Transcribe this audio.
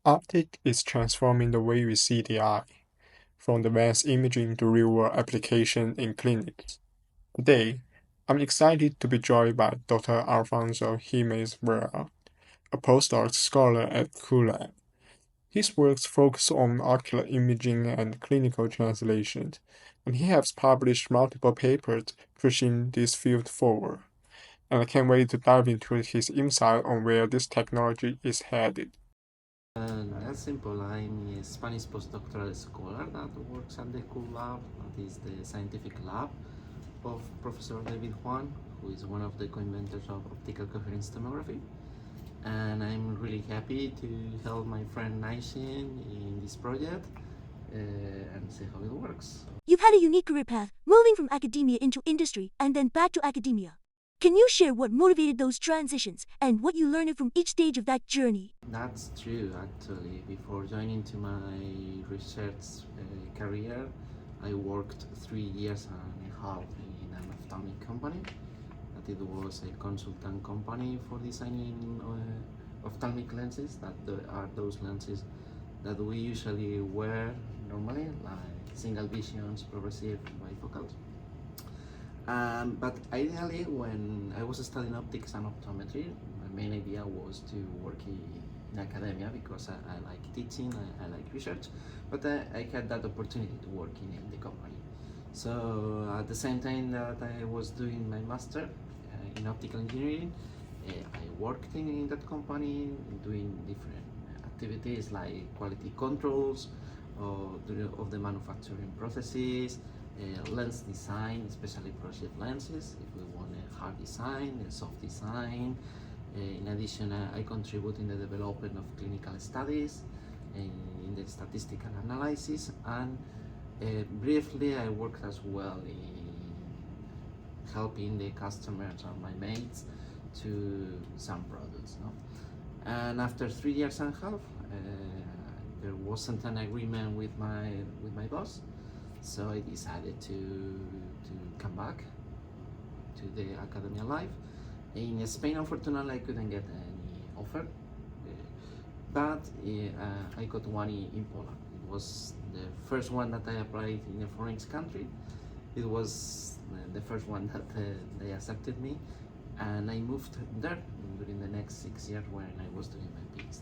Optic is transforming the way we see the eye, from advanced imaging to real-world application in clinics. Today, I'm excited to be joined by Dr. Alfonso Jiménez-Villar, a postdoc scholar at QLab. His works focus on ocular imaging and clinical translation, and he has published multiple papers pushing this field forward. And I can't wait to dive into his insight on where this technology is headed. That's simple. I'm a Spanish postdoctoral scholar that works at the cool lab, that is the scientific lab of Professor David Juan, who is one of the co-inventors of optical coherence tomography. And I'm really happy to help my friend Naishin in this project and see how it works. You've had a unique career path, moving from academia into industry and then back to academia. Can you share what motivated those transitions and what you learned from each stage of that journey? That's true, actually. Before joining to my research career, I worked 3 years and a half in an ophthalmic company. That it was a consultant company for designing ophthalmic lenses. That are those lenses that we usually wear normally, like single visions, progressive bifocals. But ideally, when I was studying optics and optometry, my main idea was to work in academia because I like teaching, I like research, but I had that opportunity to work in the company. So at the same time that I was doing my master in optical engineering, I worked in that company doing different activities like quality controls of the manufacturing processes, lens design, especially progressive lenses, if we want a hard design, a soft design. In addition, I contribute in the development of clinical studies, in the statistical analysis, and briefly I worked as well in helping the customers or my mates to some products. No? And after 3 years and a half, there wasn't an agreement with my boss, so I decided to come back to the academia life. In Spain, unfortunately, I couldn't get any offer, but I got one in Poland. It was the first one that I applied in a foreign country. It was the first one that they accepted me, and I moved there during the next 6 years when I was doing my PhD.